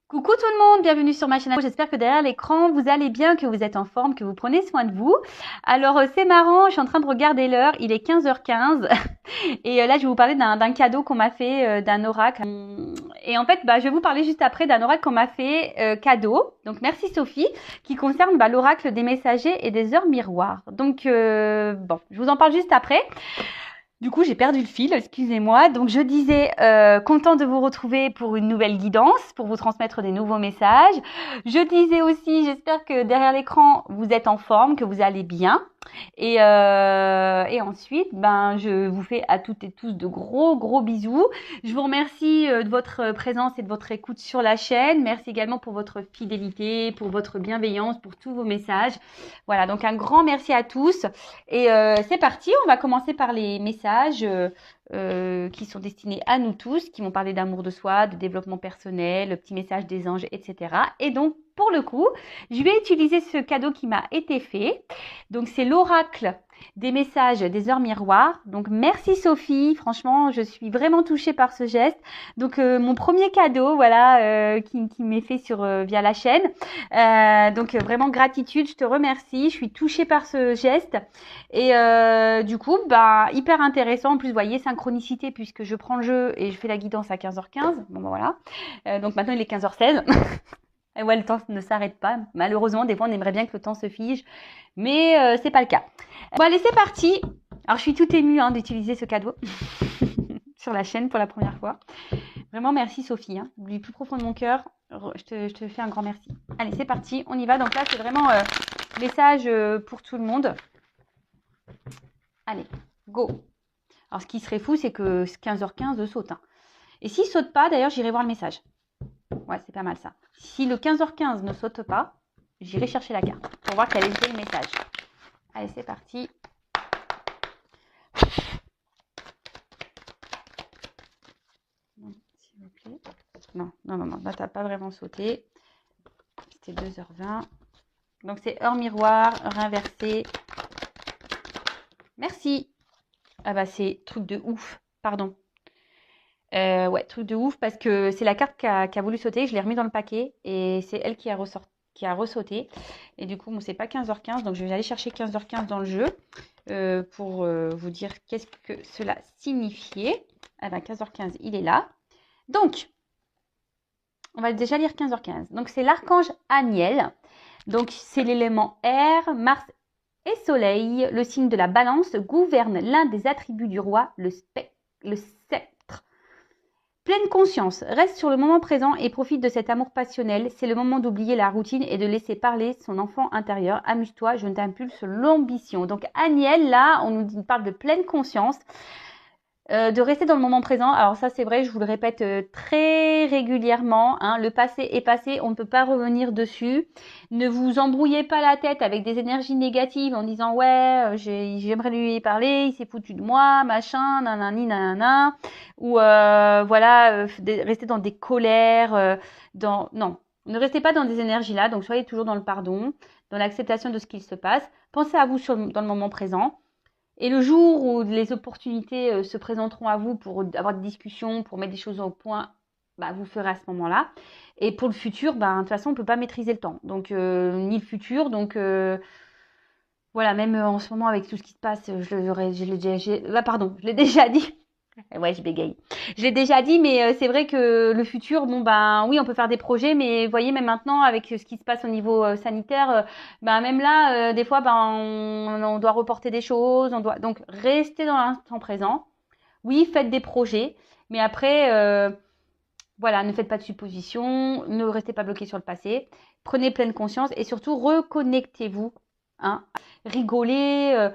Coucou tout le monde, bienvenue sur ma chaîne. J'espère que derrière l'écran, vous allez bien, que vous êtes en forme, que vous prenez soin de vous. Alors, c'est marrant, je suis en train de regarder l'heure, il est 15h15. Et là, je vais vous parler d'un cadeau qu'on m'a fait, d'un oracle. Et en fait, je vais vous parler juste après d'un oracle qu'on m'a fait cadeau. Donc, merci Sophie, qui concerne l'oracle des messagers et des heures miroirs. Donc, bon, je vous en parle juste après. Du coup, j'ai perdu le fil, excusez-moi. Donc, je disais, content de vous retrouver pour une nouvelle guidance, pour vous transmettre des nouveaux messages. Je disais aussi, j'espère que derrière l'écran, vous êtes en forme, que vous allez bien. Et ensuite, je vous fais à toutes et tous de gros bisous. Je vous remercie de votre présence et de votre écoute sur la chaîne. Merci également pour votre fidélité, pour votre bienveillance, pour tous vos messages. Voilà, donc un grand merci à tous. Et c'est parti, on va commencer par les messages qui sont destinés à nous tous, qui vont parler d'amour de soi, de développement personnel, le petit message des anges, etc. Et donc, pour le coup, je vais utiliser ce cadeau qui m'a été fait. Donc, c'est l'oracle des messages des heures miroirs. Donc, merci Sophie. Franchement, je suis vraiment touchée par ce geste. Donc, mon premier cadeau, voilà, qui m'est fait via la chaîne. Donc, vraiment gratitude. Je te remercie. Je suis touchée par ce geste. Et du coup, hyper intéressant. En plus, vous voyez, synchronicité puisque je prends le jeu et je fais la guidance à 15h15. Bon, voilà. Donc, maintenant, il est 15h16. Et ouais, le temps ne s'arrête pas. Malheureusement, des fois, on aimerait bien que le temps se fige, mais c'est pas le cas. Bon, allez, c'est parti. Alors, je suis toute émue d'utiliser ce cadeau sur la chaîne pour la première fois. Vraiment, merci Sophie. Du plus profond de mon cœur, je te fais un grand merci. Allez, c'est parti. On y va. Donc là, c'est vraiment message pour tout le monde. Allez, go. Alors, ce qui serait fou, c'est que 15h15 saute. Et s'il saute pas, d'ailleurs, j'irai voir le message. Ouais, c'est pas mal ça. Si le 15h15 ne saute pas, j'irai chercher la carte pour voir quel est le message. Allez, c'est parti. Non, s'il vous plaît. Non, là, t'as pas vraiment sauté. C'était 2h20. Donc, c'est heure miroir, heure inversée. Merci. Ah c'est truc de ouf. Pardon. Ouais, truc de ouf parce que c'est la carte qui a voulu sauter. Je l'ai remis dans le paquet et c'est elle qui a ressauté. Et du coup, bon, c'est pas 15h15. Donc, je vais aller chercher 15h15 dans le jeu pour vous dire qu'est-ce que cela signifiait. Ah 15h15, il est là. Donc, on va déjà lire 15h15. Donc, c'est l'archange Aniel. Donc, c'est l'élément air, Mars et Soleil. Le signe de la balance gouverne l'un des attributs du roi, le sceptre. Pleine conscience, reste sur le moment présent et profite de cet amour passionnel. C'est le moment d'oublier la routine et de laisser parler son enfant intérieur. Amuse-toi, je t'impulse l'ambition. Donc Aniel, là, on nous parle de pleine conscience. De rester dans le moment présent. Alors ça, c'est vrai, je vous le répète très régulièrement. Le passé est passé, on ne peut pas revenir dessus. Ne vous embrouillez pas la tête avec des énergies négatives en disant « Ouais, j'aimerais lui parler, il s'est foutu de moi, machin, nanani, nanana. » Ou voilà, rester dans des colères. Non, ne restez pas dans des énergies-là. Donc soyez toujours dans le pardon, dans l'acceptation de ce qu'il se passe. Pensez à vous dans le moment présent. Et le jour où les opportunités se présenteront à vous pour avoir des discussions, pour mettre des choses au point, vous ferez à ce moment-là. Et pour le futur, de toute façon, on ne peut pas maîtriser le temps. Donc, ni le futur. Donc, voilà, même en ce moment, avec tout ce qui se passe, je l'ai déjà dit. Ouais, je bégaye. Je l'ai déjà dit, mais c'est vrai que le futur, oui, on peut faire des projets, mais vous voyez, même maintenant, avec ce qui se passe au niveau sanitaire, même là, des fois, on doit reporter des choses, donc rester dans l'instant présent. Oui, faites des projets, mais après, voilà, ne faites pas de suppositions, ne restez pas bloqué sur le passé, prenez pleine conscience et surtout reconnectez-vous, rigolez,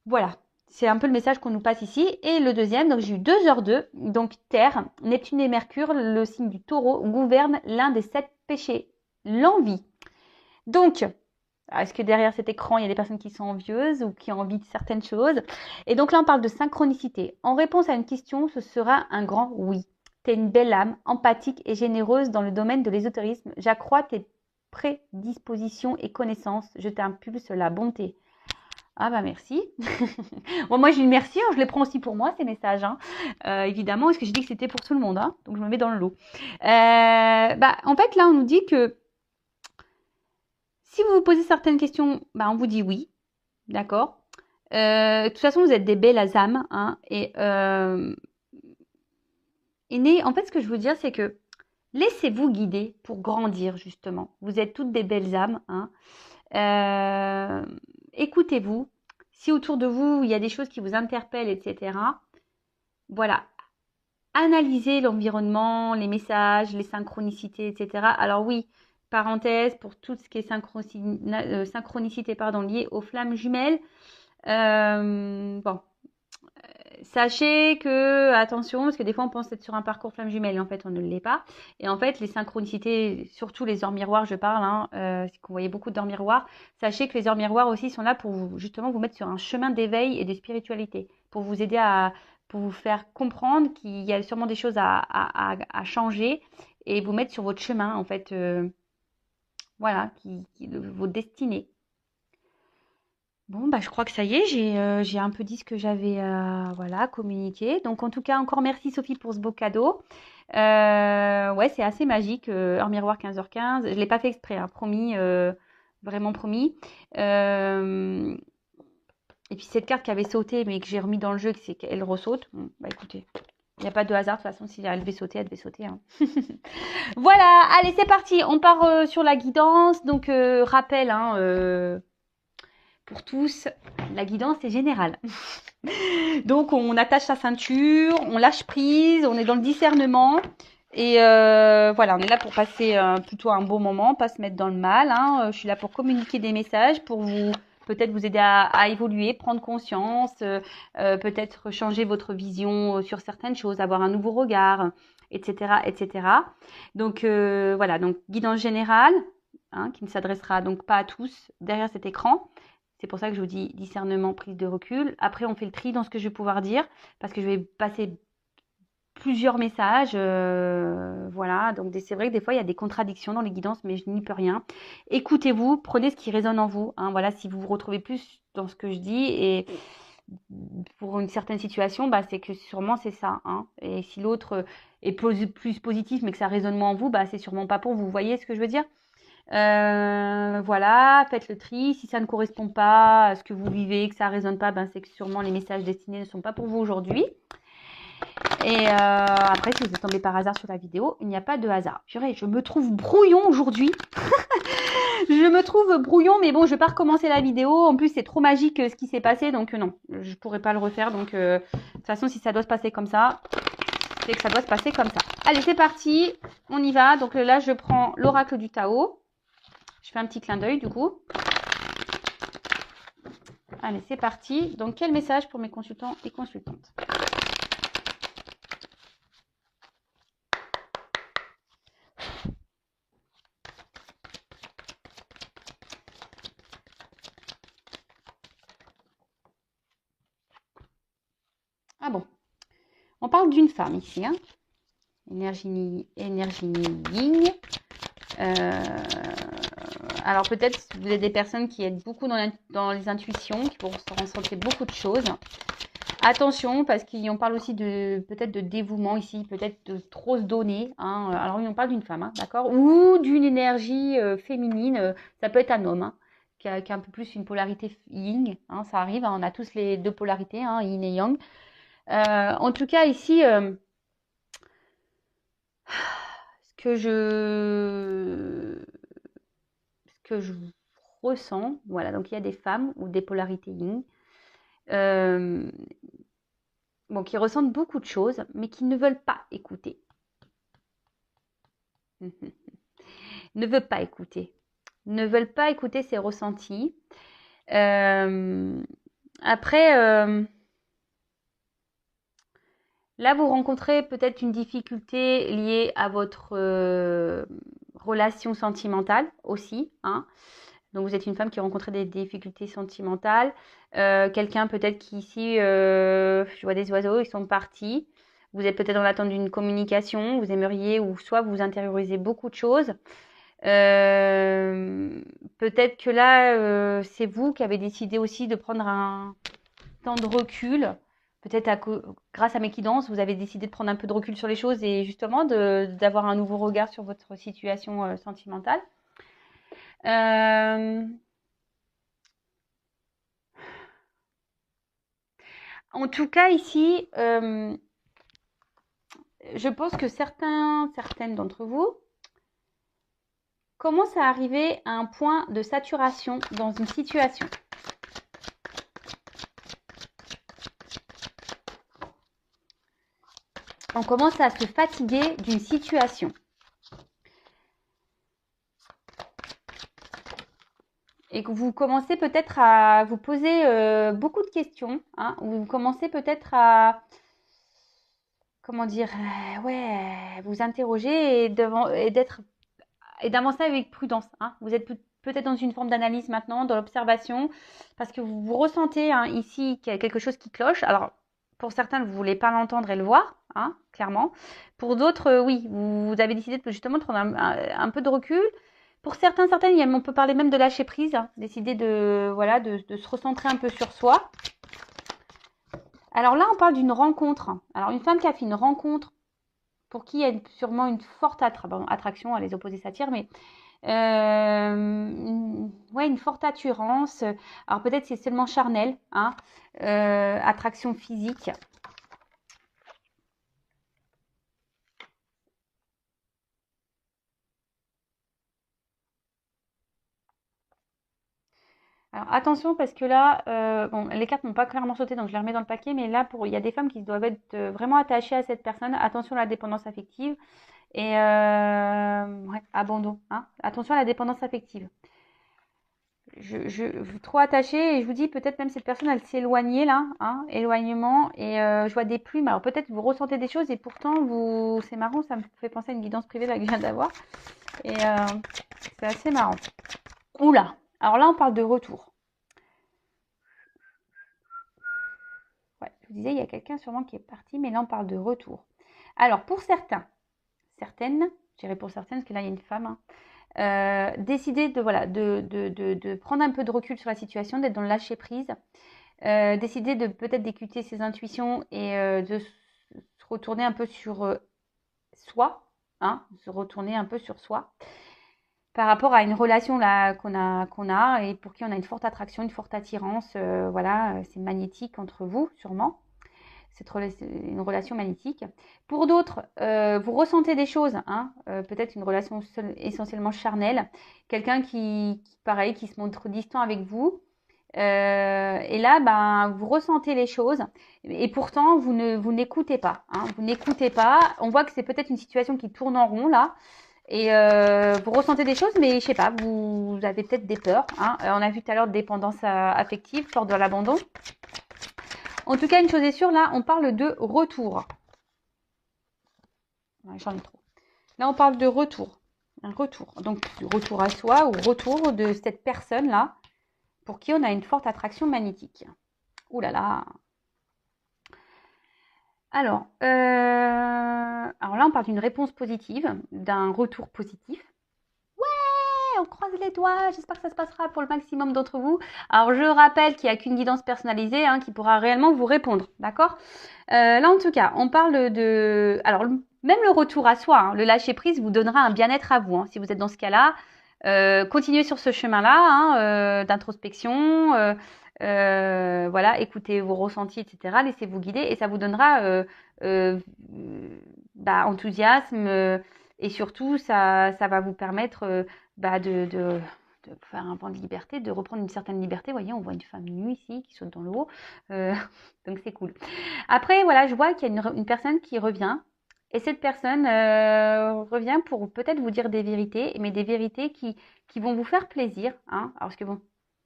voilà. C'est un peu le message qu'on nous passe ici. Et le deuxième, donc j'ai eu 2h02. Donc Terre, Neptune et Mercure, le signe du taureau, gouvernent l'un des 7 péchés, l'envie. Donc, est-ce que derrière cet écran, il y a des personnes qui sont envieuses ou qui ont envie de certaines choses? Et donc là, on parle de synchronicité. En réponse à une question, ce sera un grand oui. Tu es une belle âme, empathique et généreuse dans le domaine de l'ésotérisme. J'accrois tes prédispositions et connaissances. Je t'impulse la bonté. Ah bah merci. Bon, moi je dis merci, hein, je les prends aussi pour moi ces messages, hein. Évidemment, parce que j'ai dit que c'était pour tout le monde, hein, donc je me mets dans le lot. En fait là on nous dit que si vous vous posez certaines questions, bah, on vous dit oui, d'accord. De toute façon vous êtes des belles âmes, hein, en fait ce que je veux dire c'est que laissez-vous guider pour grandir justement. Vous êtes toutes des belles âmes, hein. Écoutez-vous. Si autour de vous, il y a des choses qui vous interpellent, etc., voilà. Analysez l'environnement, les messages, les synchronicités, etc. Alors oui, parenthèse, pour tout ce qui est synchronicité liée aux flammes jumelles, bon, sachez que, attention, parce que des fois on pense être sur un parcours flamme jumelle et en fait on ne l'est pas. Et en fait, les synchronicités, surtout les heures miroirs, je parle, hein, si vous voyez beaucoup d'heures miroirs, sachez que les heures miroirs aussi sont là pour vous, justement vous mettre sur un chemin d'éveil et de spiritualité, pour vous aider pour vous faire comprendre qu'il y a sûrement des choses à changer et vous mettre sur votre chemin, en fait, voilà, votre destinée. Bon, bah, je crois que ça y est, j'ai un peu dit ce que j'avais voilà, communiqué. Donc, en tout cas, encore merci Sophie pour ce beau cadeau. Ouais, c'est assez magique. Heure miroir 15h15. Je ne l'ai pas fait exprès, hein, promis, vraiment promis. Et puis, cette carte qui avait sauté, mais que j'ai remis dans le jeu, c'est qu'elle ressaute. Bon, bah écoutez, il n'y a pas de hasard. De toute façon, si elle devait sauter, elle devait sauter, hein. Voilà, allez, c'est parti. On part sur la guidance. Donc, rappel, hein, pour tous, la guidance est générale. Donc, on attache sa ceinture, on lâche prise, on est dans le discernement. Et voilà, on est là pour passer plutôt un bon moment, pas se mettre dans le mal, hein. Je suis là pour communiquer des messages, pour vous peut-être vous aider à évoluer, prendre conscience, peut-être changer votre vision sur certaines choses, avoir un nouveau regard, etc., etc. Donc voilà, donc guidance générale, hein, qui ne s'adressera donc pas à tous derrière cet écran. C'est pour ça que je vous dis discernement, prise de recul. Après, on fait le tri dans ce que je vais pouvoir dire, parce que je vais passer plusieurs messages. Voilà, donc c'est vrai que des fois, il y a des contradictions dans les guidances, mais je n'y peux rien. Écoutez-vous, prenez ce qui résonne en vous, hein. Voilà, si vous vous retrouvez plus dans ce que je dis, et pour une certaine situation, bah, c'est que sûrement c'est ça, hein. Et si l'autre est plus positif, mais que ça résonne moins en vous, bah, c'est sûrement pas pour vous. Vous voyez ce que je veux dire? Voilà, faites le tri. Si ça ne correspond pas à ce que vous vivez, que ça ne résonne pas, ben c'est que sûrement les messages destinés ne sont pas pour vous aujourd'hui. Et après, si vous êtes tombé par hasard sur la vidéo, il n'y a pas de hasard. Purée, je me trouve brouillon aujourd'hui. Je me trouve brouillon, mais bon, je vais pas recommencer la vidéo. En plus, c'est trop magique ce qui s'est passé, donc non, je pourrais pas le refaire. Donc, de toute façon, si ça doit se passer comme ça, c'est que ça doit se passer comme ça. Allez, c'est parti, on y va. Donc là, je prends l'oracle du Tao. Je fais un petit clin d'œil du coup. Allez, c'est parti. Donc, quel message pour mes consultants et consultantes? Ah bon, on parle d'une femme ici, hein. Énergie yin. Alors peut-être vous êtes des personnes qui êtes beaucoup dans les intuitions, qui vont ressentir beaucoup de choses. Attention, parce qu'on parle aussi peut-être de dévouement ici, peut-être de trop se donner, hein. Alors oui, on parle d'une femme, hein, d'accord, ou d'une énergie féminine. Ça peut être un homme, hein, qui a un peu plus une polarité yin, hein, ça arrive, hein, on a tous les deux polarités, hein, yin et yang. En tout cas ici, ce que je ressens, voilà, donc il y a des femmes ou des polarités yin, bon, qui ressentent beaucoup de choses, mais qui ne veulent pas écouter. Ne veulent pas écouter. Ne veulent pas écouter ses ressentis. Après, là, vous rencontrez peut-être une difficulté liée à votre relation sentimentale aussi, hein. Donc, vous êtes une femme qui a rencontré des difficultés sentimentales. Quelqu'un peut-être qui ici, je vois des oiseaux, ils sont partis. Vous êtes peut-être dans l'attente d'une communication. Vous aimeriez, ou soit vous intériorisez beaucoup de choses. Peut-être que là, c'est vous qui avez décidé aussi de prendre un temps de recul. Peut-être grâce à Méquidance, vous avez décidé de prendre un peu de recul sur les choses et justement d'avoir un nouveau regard sur votre situation sentimentale. Euh, En tout cas, ici, je pense que certaines d'entre vous commencent à arriver à un point de saturation dans une situation. On commence à se fatiguer d'une situation. Et que vous commencez peut-être à vous poser beaucoup de questions, hein, ou vous commencez peut-être à, comment dire, ouais, vous interroger et d'avancer avec prudence. Hein. Vous êtes peut-être dans une forme d'analyse maintenant, dans l'observation, parce que vous ressentez hein, ici qu'il y a quelque chose qui cloche. Alors, pour certains, vous ne voulez pas l'entendre et le voir, hein, clairement. Pour d'autres, oui, vous avez décidé justement de prendre un peu de recul. Pour certaines, on peut parler même de lâcher prise, hein, décider de se recentrer un peu sur soi. Alors là, on parle d'une rencontre. Alors, une femme qui a fait une rencontre, pour qui il y a sûrement une forte attraction, les opposés s'attirent, mais une forte attirance. Alors peut-être c'est seulement charnel, hein, attraction physique. Alors attention parce que là, bon, les cartes n'ont pas clairement sauté, donc je les remets dans le paquet, mais là, il y a des femmes qui doivent être vraiment attachées à cette personne. Attention à la dépendance affective et abandon. Hein. Attention à la dépendance affective. Trop attachée et je vous dis peut-être même cette personne elle s'est éloignée là, hein, éloignement et je vois des plumes. Alors peut-être vous ressentez des choses et pourtant c'est marrant, ça me fait penser à une guidance privée là que je viens d'avoir et c'est assez marrant. Oula, alors là on parle de retour. Ouais, je vous disais il y a quelqu'un sûrement qui est parti, mais là on parle de retour. Alors pour certaines, je dirais pour certaines parce que là il y a une femme. Hein, décider de prendre un peu de recul sur la situation, d'être dans le lâcher prise, décider de peut-être d'écouter ses intuitions et de se retourner un peu sur soi, hein, se retourner un peu sur soi par rapport à une relation là qu'on a et pour qui on a une forte attraction, une forte attirance, c'est magnétique entre vous sûrement. C'est une relation magnétique. Pour d'autres, vous ressentez des choses, hein, peut-être une relation essentiellement charnelle, quelqu'un qui se montre distant avec vous. Et là, ben, vous ressentez les choses et pourtant, vous n'écoutez pas. Hein, vous n'écoutez pas. On voit que c'est peut-être une situation qui tourne en rond là. Et vous ressentez des choses, mais je sais pas, vous avez peut-être des peurs. Hein. On a vu tout à l'heure dépendance affective, peur de l'abandon. En tout cas, une chose est sûre, là, on parle de retour. J'en ai trop. Là, on parle de retour. Un retour. Donc, retour à soi ou retour de cette personne-là pour qui on a une forte attraction magnétique. Ouh là là. Alors là, on parle d'une réponse positive, d'un retour positif. On croise les doigts, j'espère que ça se passera pour le maximum d'entre vous. Alors je rappelle qu'il n'y a qu'une guidance personnalisée hein, qui pourra réellement vous répondre, d'accord là en tout cas, on parle de... Alors même le retour à soi, hein, le lâcher prise vous donnera un bien-être à vous. Hein, si vous êtes dans ce cas-là, continuez sur ce chemin-là hein, d'introspection, écoutez vos ressentis, etc. Laissez-vous guider et ça vous donnera enthousiasme et surtout ça va vous permettre de faire un vent de liberté, de reprendre une certaine liberté. Vous voyez, on voit une femme nue ici qui saute dans l'eau. Donc c'est cool. Après, voilà, je vois qu'il y a une personne qui revient. Et cette personne revient pour peut-être vous dire des vérités, mais des vérités qui vont vous faire plaisir. Hein. Alors, parce que bon,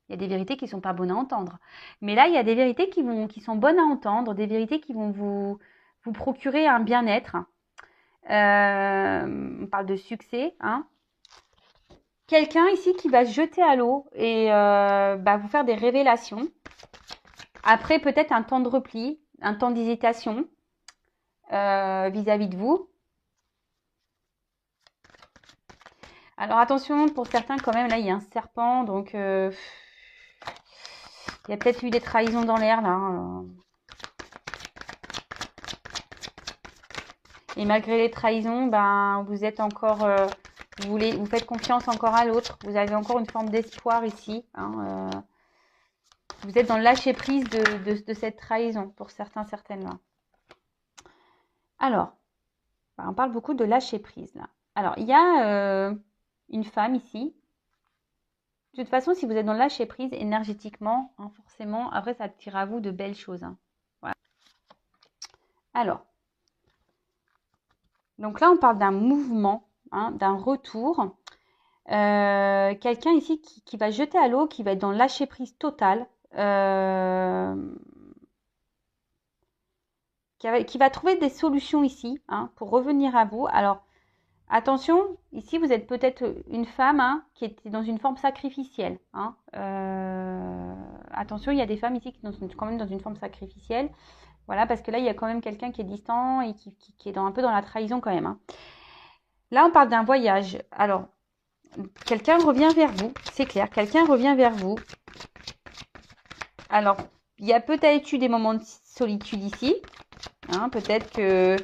il y a des vérités qui ne sont pas bonnes à entendre. Mais là, il y a des vérités qui sont bonnes à entendre, des vérités qui vont vous procurer un bien-être. On parle de succès, hein. Quelqu'un ici qui va se jeter à l'eau et vous faire des révélations. Après, peut-être un temps de repli, un temps d'hésitation vis-à-vis de vous. Alors attention, pour certains quand même, là il y a un serpent, donc il y a peut-être eu des trahisons dans l'air là. Et malgré les trahisons, ben vous êtes encore, vous faites confiance encore à l'autre. Vous avez encore une forme d'espoir ici. Hein, vous êtes dans le lâcher prise de cette trahison pour certains, certaines là. Alors, ben, on parle beaucoup de lâcher prise là. Alors il y a une femme ici. De toute façon, si vous êtes dans le lâcher prise énergétiquement, hein, forcément, après ça attire à vous de belles choses. Hein. Voilà. Alors, donc là on parle d'un mouvement, hein, d'un retour. Quelqu'un ici qui va jeter à l'eau, qui va être dans le lâcher prise total, qui va trouver des solutions ici, hein, pour revenir à vous. Alors, attention, ici vous êtes peut-être une femme, hein, qui était dans une forme sacrificielle. Hein. Attention, il y a des femmes ici qui sont quand même dans une forme sacrificielle. Voilà, parce que là, il y a quand même quelqu'un qui est distant et qui est un peu dans la trahison quand même. Hein. Là, on parle d'un voyage. Alors, quelqu'un revient vers vous, c'est clair, quelqu'un revient vers vous. Alors, il y a peut-être eu des moments de solitude ici, hein, peut-être que...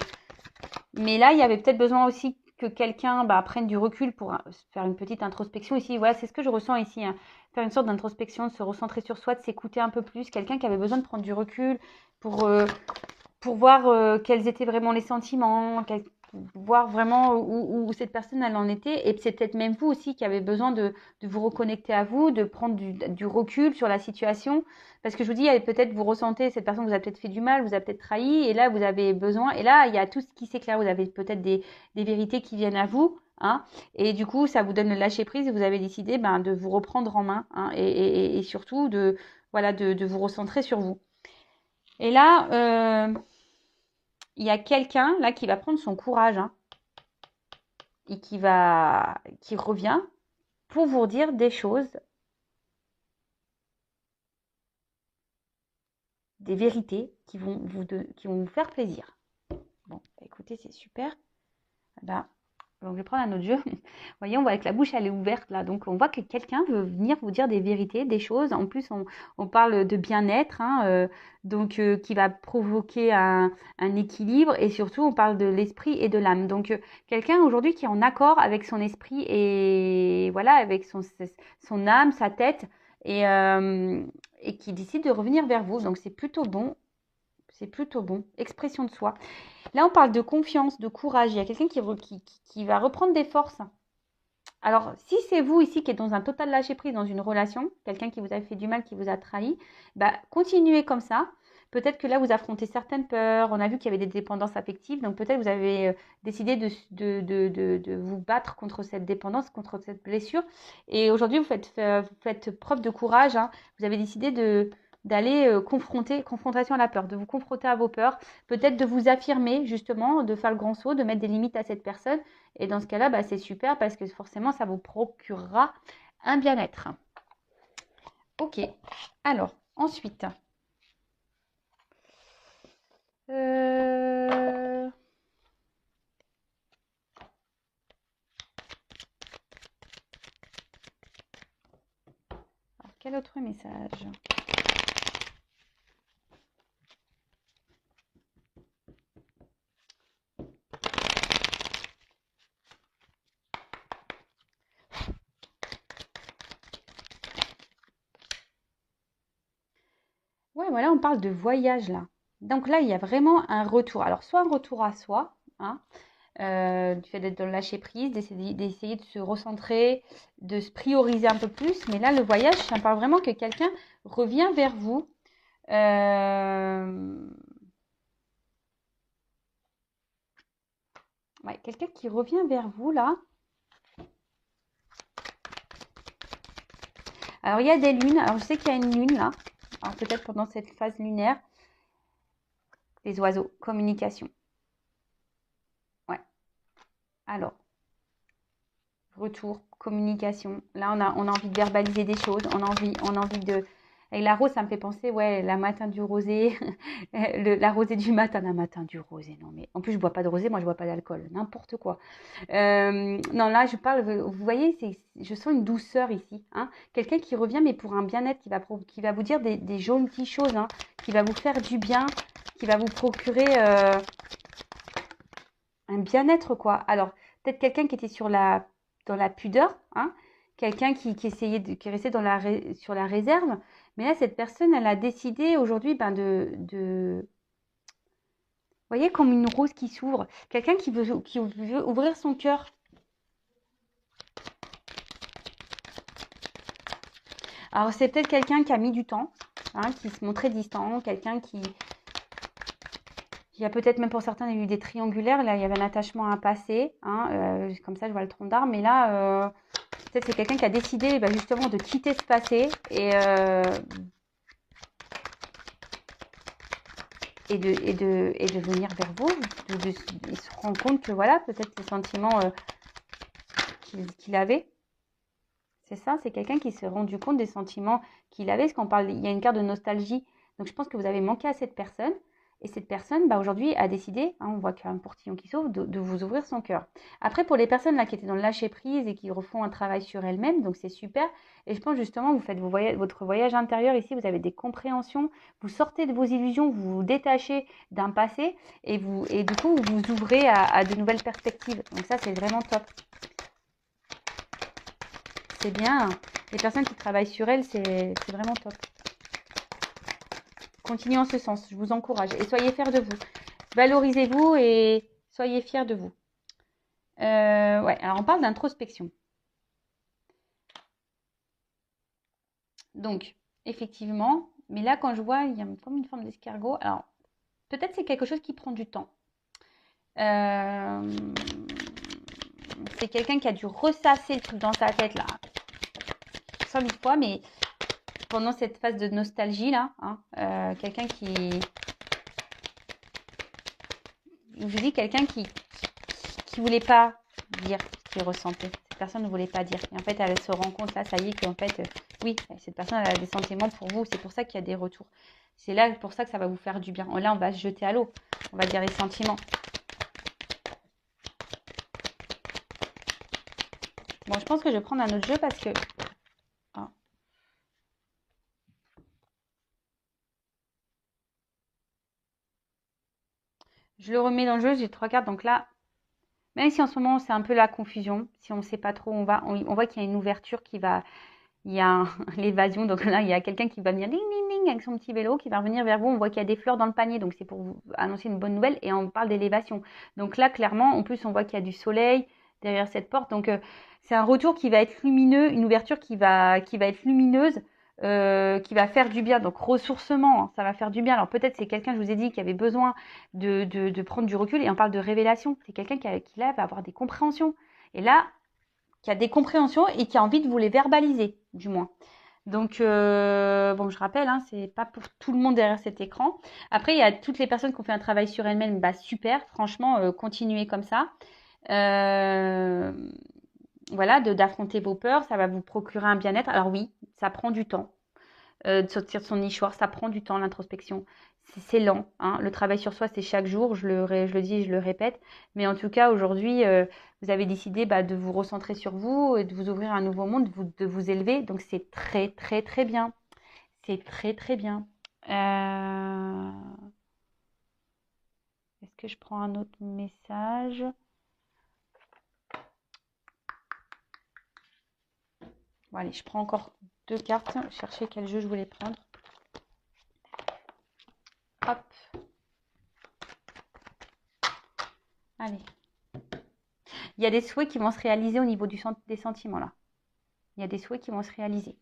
Mais là, il y avait peut-être besoin aussi que quelqu'un prenne du recul pour faire une petite introspection ici. Voilà, c'est ce que je ressens ici, hein. Faire une sorte d'introspection, de se recentrer sur soi, de s'écouter un peu plus. Quelqu'un qui avait besoin de prendre du recul pour voir quels étaient vraiment les sentiments, voir vraiment où cette personne elle en était. Et c'est peut-être même vous aussi qui avez besoin de vous reconnecter à vous, de prendre du recul sur la situation. Parce que je vous dis, peut-être vous ressentez, cette personne vous a peut-être fait du mal, vous a peut-être trahi, et là vous avez besoin, et là il y a tout ce qui s'éclaire, vous avez peut-être des vérités qui viennent à vous. Hein, et du coup, ça vous donne le lâcher prise et vous avez décidé de vous reprendre en main, hein, et surtout de vous recentrer sur vous. Et là, il y a quelqu'un là qui va prendre son courage, hein, et qui revient pour vous dire des choses, des vérités qui vont vous faire plaisir. Bon, écoutez, c'est super. Là, donc je vais prendre un autre jeu. Vous voyez, on voit que la bouche elle est ouverte là, donc on voit que quelqu'un veut venir vous dire des vérités, des choses. En plus, on parle de bien-être, hein, donc qui va provoquer un équilibre, et surtout on parle de l'esprit et de l'âme. Donc quelqu'un aujourd'hui qui est en accord avec son esprit et voilà, avec son âme, sa tête, et qui décide de revenir vers vous. Donc c'est plutôt bon. C'est plutôt bon. Expression de soi. Là, on parle de confiance, de courage. Il y a quelqu'un qui va reprendre des forces. Alors, si c'est vous ici qui êtes dans un total lâcher-prise dans une relation, quelqu'un qui vous a fait du mal, qui vous a trahi, continuez comme ça. Peut-être que là, vous affrontez certaines peurs. On a vu qu'il y avait des dépendances affectives. Donc, peut-être vous avez décidé de vous battre contre cette dépendance, contre cette blessure. Et aujourd'hui, vous faites preuve de courage. Hein. Vous avez décidé d'aller confrontation à la peur, de vous confronter à vos peurs, peut-être de vous affirmer justement, de faire le grand saut, de mettre des limites à cette personne. Et dans ce cas-là, c'est super parce que forcément, ça vous procurera un bien-être. Ok, alors, ensuite. Alors, quel autre message ? Ouais, voilà, on parle de voyage là. Donc là, il y a vraiment un retour. Alors, soit un retour à soi, hein, du fait d'être dans le lâcher prise, d'essayer de se recentrer, de se prioriser un peu plus. Mais là, le voyage, ça parle vraiment que quelqu'un revient vers vous. Ouais, quelqu'un qui revient vers vous là. Alors, il y a des lunes. Alors, je sais qu'il y a une lune là. Alors, peut-être pendant cette phase lunaire. Les oiseaux, communication. Ouais. Alors, retour, communication. Là, on a envie de verbaliser des choses. On a envie Avec la rose, ça me fait penser, ouais, la matin du rosé, la rosée du matin, la matin du rosé. Non, mais en plus, je bois pas de rosé, moi, je bois pas d'alcool, n'importe quoi. Non, là, je parle, vous voyez, je sens une douceur ici. Hein. Quelqu'un qui revient, mais pour un bien-être, qui va vous dire des jolies choses, hein, qui va vous faire du bien, qui va vous procurer un bien-être, quoi. Alors, peut-être quelqu'un qui était dans la pudeur, hein, quelqu'un qui essayait qui restait sur la réserve. Mais là, cette personne, elle a décidé aujourd'hui ben, vous voyez, comme une rose qui s'ouvre. Quelqu'un qui veut ouvrir son cœur. Alors, c'est peut-être quelqu'un qui a mis du temps, hein, qui se montrait distant, quelqu'un qui... Il y a peut-être même pour certains, il y a eu des triangulaires. Là, il y avait un attachement à un passé. Hein, comme ça, je vois le tronc d'arbre. Mais là, peut-être c'est quelqu'un qui a décidé bah, justement de quitter ce passé et de venir vers vous. Il se rend compte que voilà, peut-être ces sentiments qu'il avait. C'est ça, c'est quelqu'un qui s'est rendu compte des sentiments qu'il avait. Parce qu'on parle, il y a une carte de nostalgie. Donc je pense que vous avez manqué à cette personne. Et cette personne, bah, aujourd'hui, a décidé, hein, on voit qu'il y a un portillon qui s'ouvre, de vous ouvrir son cœur. Après, pour les personnes là qui étaient dans le lâcher prise et qui refont un travail sur elles-mêmes, donc c'est super. Et je pense justement, vous faites votre voyage intérieur ici, vous avez des compréhensions, vous sortez de vos illusions, vous vous détachez d'un passé et du coup, vous vous ouvrez à de nouvelles perspectives. Donc ça, c'est vraiment top. C'est bien. Les personnes qui travaillent sur elles, c'est vraiment top. Continuez en ce sens, je vous encourage. Et soyez fiers de vous. Valorisez-vous et soyez fiers de vous. Ouais, alors on parle d'introspection. Donc, effectivement, mais là, quand je vois, il y a comme une forme d'escargot. Alors, peut-être c'est quelque chose qui prend du temps. C'est quelqu'un qui a dû ressasser le truc dans sa tête, là. 100 000 fois, mais pendant cette phase de nostalgie, là, hein, quelqu'un qui... Je vous dis, quelqu'un qui voulait pas dire ce qu'il ressentait. Cette personne ne voulait pas dire. Et en fait, elle se rend compte, là, ça y est, qu'en fait, oui, cette personne, elle a des sentiments pour vous. C'est pour ça qu'il y a des retours. C'est là pour ça que ça va vous faire du bien. Là, on va se jeter à l'eau. On va dire les sentiments. Bon, je pense que je vais prendre un autre jeu parce que... Oh. Je le remets dans le jeu, j'ai 3 cartes. Donc là, même si en ce moment, c'est un peu la confusion, si on ne sait pas trop, on voit qu'il y a une ouverture qui va... Il y a l'évasion, donc là, il y a quelqu'un qui va venir ding, ding, ding, avec son petit vélo, qui va revenir vers vous. On voit qu'il y a des fleurs dans le panier, donc c'est pour vous annoncer une bonne nouvelle. Et on parle d'élévation. Donc là, clairement, en plus, on voit qu'il y a du soleil derrière cette porte. Donc, c'est un retour qui va être lumineux, une ouverture qui va être lumineuse, qui va faire du bien. Donc, ressourcement, hein, ça va faire du bien. Alors, peut-être c'est quelqu'un, je vous ai dit, qui avait besoin de prendre du recul. Et on parle de révélation. C'est quelqu'un qui là, va avoir des compréhensions. Et là, qui a des compréhensions et qui a envie de vous les verbaliser, du moins. Donc, bon, je rappelle, hein, c'est pas pour tout le monde derrière cet écran. Après, il y a toutes les personnes qui ont fait un travail sur elles-mêmes, bah super, franchement, continuez comme ça. Voilà, d'affronter vos peurs, ça va vous procurer un bien-être. Alors oui, ça prend du temps de sortir de son nichoir, ça prend du temps l'introspection. C'est lent, hein. Le travail sur soi, c'est chaque jour, je le dis et je le répète. Mais en tout cas, aujourd'hui, vous avez décidé bah, de vous recentrer sur vous, et de vous ouvrir un nouveau monde, de vous élever. Donc c'est très, très, très bien. C'est très, très bien. Est-ce que je prends un autre message? Bon, allez, je prends encore 2 cartes. Chercher quel jeu je voulais prendre. Hop. Allez. Il y a des souhaits qui vont se réaliser au niveau des sentiments, là. Il y a des souhaits qui vont se réaliser.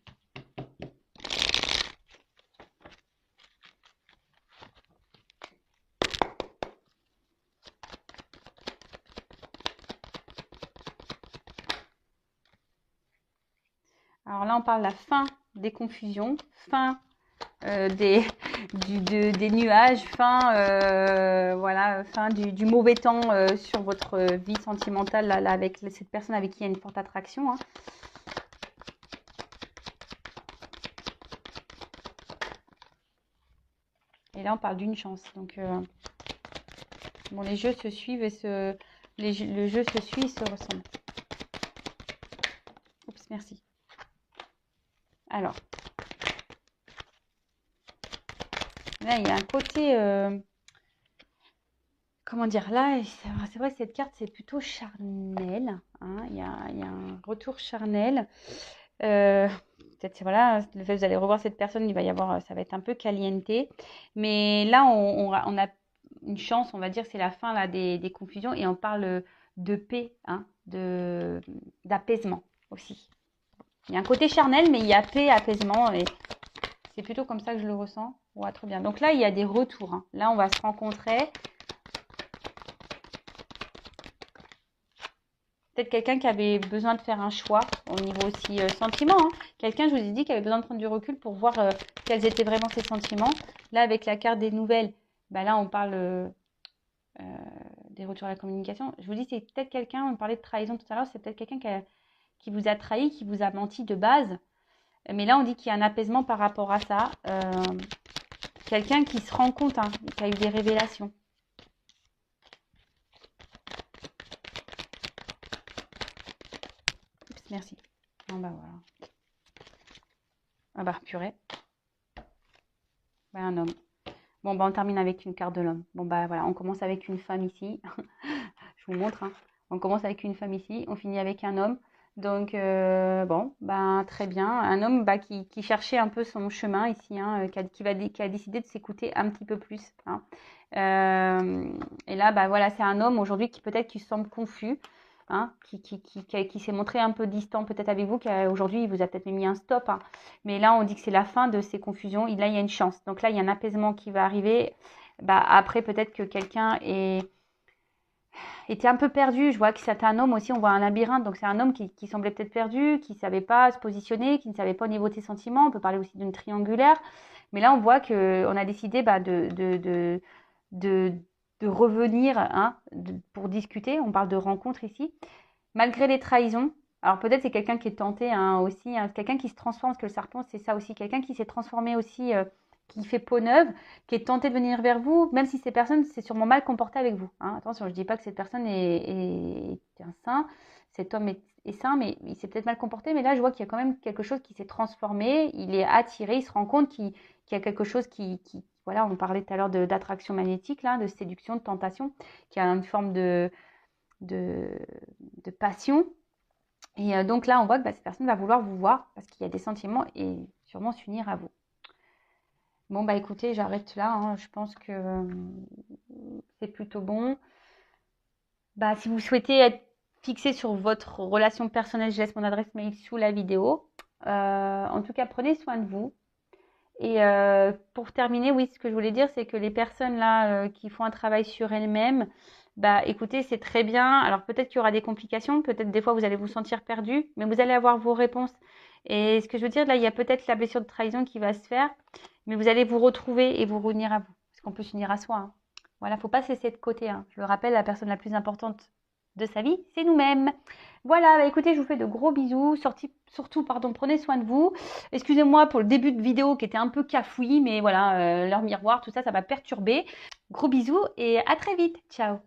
Alors là, on parle de la fin des confusions, fin des nuages, fin, voilà, fin du mauvais temps sur votre vie sentimentale là, avec cette personne avec qui il y a une forte attraction. Hein. Et là, on parle d'une chance. Donc, bon, les jeux se suivent et le jeu se suit et se ressemble. Oups, merci. Alors, là, il y a un côté... comment dire, là, c'est vrai que cette carte, c'est plutôt charnel. Hein, il y a un retour charnel. Peut-être, voilà, le fait que vous allez revoir cette personne, il va y avoir, ça va être un peu caliente. Mais là, on a une chance, on va dire, c'est la fin là, des confusions. Et on parle de paix, hein, d'apaisement aussi. Il y a un côté charnel, mais il y a paix, apaisement. Et c'est plutôt comme ça que je le ressens. Ouais, trop bien. Donc là, il y a des retours. Hein. Là, on va se rencontrer. Peut-être quelqu'un qui avait besoin de faire un choix au niveau aussi sentiment. Hein. Quelqu'un, je vous ai dit, qui avait besoin de prendre du recul pour voir quels étaient vraiment ses sentiments. Là, avec la carte des nouvelles, bah là, on parle des retours à la communication. Je vous dis, c'est peut-être quelqu'un, on parlait de trahison tout à l'heure, c'est peut-être quelqu'un qui vous a trahi, qui vous a menti de base. Mais là, on dit qu'il y a un apaisement par rapport à ça. Quelqu'un qui se rend compte, hein, qui a eu des révélations. Oups, merci. Bon, bah voilà. Ah bah, purée. Ouais, un homme. Bon, bah, on termine avec une carte de l'homme. Bon, bah voilà, on commence avec une femme ici. Je vous montre. Hein. On commence avec une femme ici. On finit avec un homme. Donc, bon, bah, très bien. Un homme bah, qui cherchait un peu son chemin ici, hein, qui a décidé de s'écouter un petit peu plus. Hein. Et là, bah, voilà, c'est un homme aujourd'hui qui peut-être qui semble confus. Hein, qui s'est montré un peu distant peut-être avec vous, aujourd'hui il vous a peut-être mis un stop, hein. Mais là on dit que c'est la fin de ces confusions, là il y a une chance, donc là il y a un apaisement qui va arriver. Bah, après peut-être que quelqu'un était un peu perdu, je vois que c'est un homme aussi, on voit un labyrinthe, donc c'est un homme qui semblait peut-être perdu, qui ne savait pas se positionner, qui ne savait pas au niveau de ses sentiments, on peut parler aussi d'une triangulaire, mais là on voit qu'on a décidé bah, de revenir hein, pour discuter. On parle de rencontre ici. Malgré les trahisons, alors peut-être c'est quelqu'un qui est tenté hein, aussi, hein, quelqu'un qui se transforme, parce que le serpent c'est ça aussi, quelqu'un qui s'est transformé aussi, qui fait peau neuve, qui est tenté de venir vers vous, même si ces personnes s'est sûrement mal comportée avec vous. Hein. Attention, je ne dis pas que cette personne est un saint, cet homme est saint, mais il s'est peut-être mal comporté, mais là je vois qu'il y a quand même quelque chose qui s'est transformé, il est attiré, il se rend compte qu'il y a quelque chose voilà, on parlait tout à l'heure d'attraction magnétique, là, de séduction, de tentation, qui a une forme de passion. Et donc là, on voit que bah, cette personne va vouloir vous voir parce qu'il y a des sentiments et sûrement s'unir à vous. Bon, bah écoutez, j'arrête là. Hein. Je pense que c'est plutôt bon. Bah, si vous souhaitez être fixé sur votre relation personnelle, je laisse mon adresse mail sous la vidéo. En tout cas, prenez soin de vous. Et pour terminer, oui, ce que je voulais dire, c'est que les personnes là qui font un travail sur elles-mêmes, bah écoutez, c'est très bien. Alors peut-être qu'il y aura des complications, peut-être des fois vous allez vous sentir perdu, mais vous allez avoir vos réponses. Et ce que je veux dire, là, il y a peut-être la blessure de trahison qui va se faire, mais vous allez vous retrouver et vous revenir à vous. Parce qu'on peut s'unir à soi. Hein. Voilà, faut pas se laisser de côté. Hein. Je le rappelle, la personne la plus importante de sa vie, c'est nous-mêmes. Voilà, bah écoutez, je vous fais de gros bisous. Surtout, pardon, prenez soin de vous. Excusez-moi pour le début de vidéo qui était un peu cafouillis, mais voilà, leur miroir, tout ça, ça m'a perturbé. Gros bisous et à très vite. Ciao.